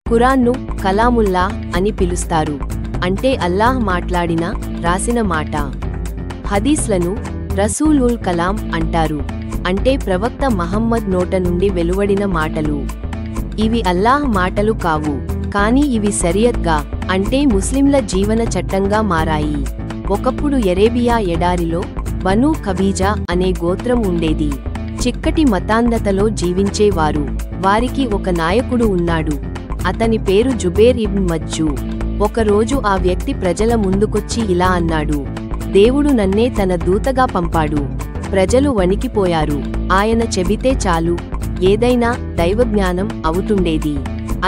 ఖురాన్ను కలాముల్లా అని పిలుస్తారు. అంటే అల్లాహ్ మాట్లాడిన, రాసిన మాట. హదీస్లను రసూలుల్ కలాం అంటారు. అంటే ప్రవక్త మహమ్మద్ నోట నుండి వెలువడిన మాటలు. ఇవి అల్లాహ్ మాటలు కావు, కానీ ఇవి షరియత్గా, అంటే ముస్లింల జీవన చట్టంగా మారాయి. ఒకప్పుడు ఎరేబియా ఎడారిలో బనూ ఖబీజా అనే గోత్రం ఉండేది. చిక్కటి మతాంధతలో జీవించేవారు. వారికి ఒక నాయకుడు ఉన్నాడు. అతని పేరు జుబేర్ ఇబ్న్ మజ్జూ. ఒకరోజు ఆ వ్యక్తి ప్రజల ముందుకొచ్చి ఇలా అన్నాడు: దేవుడు నన్నే తన దూతగా పంపాడు. ప్రజలు వణికిపోయారు. ఆయన చెబితే చాలు, ఏదైనా దైవజ్ఞానం అవుతుండేది.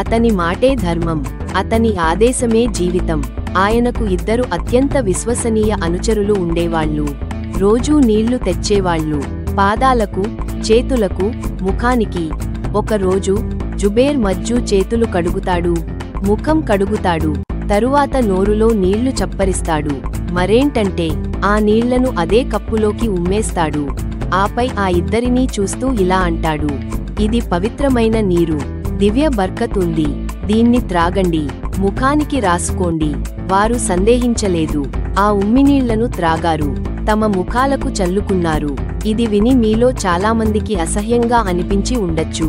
అతని మాటే ధర్మం, అతని ఆదేశమే జీవితం. ఆయనకు 2 అత్యంత విశ్వసనీయ అనుచరులు ఉండేవాళ్లు. రోజూ నీళ్లు తెచ్చేవాళ్లు, పాదాలకు, చేతులకు, ముఖానికి. ఒకరోజు జుబేర్ మజ్జూ చేతులు కడుగుతాడు, ముఖం కడుగుతాడు, తరువాత నోరులో నీళ్లు చప్పరిస్తాడు. మరేంటంటే ఆ నీళ్లను అదే కప్పులోకి ఉమ్మేస్తాడు. ఆపై ఆ ఇద్దరినీ చూస్తూ ఇలా అంటాడు: ఇది పవిత్రమైన నీరు, దివ్య బర్కత్ ఉంది, దీన్ని త్రాగండి, ముఖానికి రాసుకోండి. వారు సందేహించలేదు. ఆ ఉమ్మినీళ్లను త్రాగారు, తమ ముఖాలకు చల్లుకున్నారు. ఇది విని మీలో చాలామందికి అసహ్యంగా అనిపించి ఉండొచ్చు.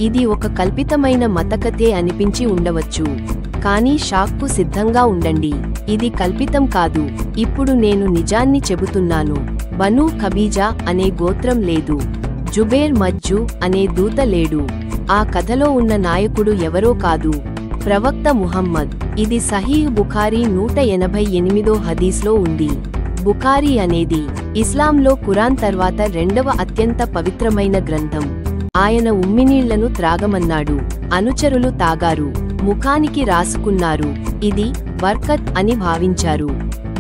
ఇది ఒక కల్పితమైన మతకథే అనిపించి ఉండవచ్చు. కానీ షాక్కు సిద్ధంగా ఉండండి. ఇది కల్పితం కాదు. ఇప్పుడు నేను నిజాన్ని చెబుతున్నాను. బనూ ఖబీజా అనే గోత్రం లేదు. జుబేర్ మజ్జూ అనే దూత లేడు. ఆ కథలో ఉన్న నాయకుడు ఎవరో కాదు, ప్రవక్త ముహమ్మద్. ఇది సహీహ్ బుఖారీ 188వ హదీస్లో ఉంది. బుఖారీ అనేది ఇస్లాంలో ఖురాన్ తర్వాత 2వ అత్యంత పవిత్రమైన గ్రంథం. ఆయన ఉమ్మినీళ్లను త్రాగమన్నాడు. అనుచరులు తాగారు, ముఖానికి రాసుకున్నారు. ఇది బర్కత్ అని భావించారు.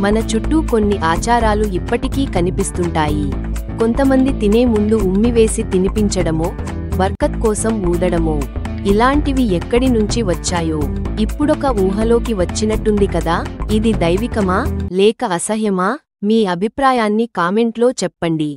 మన చుట్టూ కొన్ని ఆచారాలు ఇప్పటికీ కనిపిస్తుంటాయి. కొంతమంది తినే ముందు ఉమ్మివేసి తినిపించడమో, బర్కత్ కోసం ఊదడమో. ఇలాంటివి ఎక్కడి నుంచి వచ్చాయో ఇప్పుడొక ఊహలోకి వచ్చినట్టుంది కదా. ఇది దైవికమా లేక అసహ్యమా? మీ అభిప్రాయాన్ని కామెంట్లో చెప్పండి.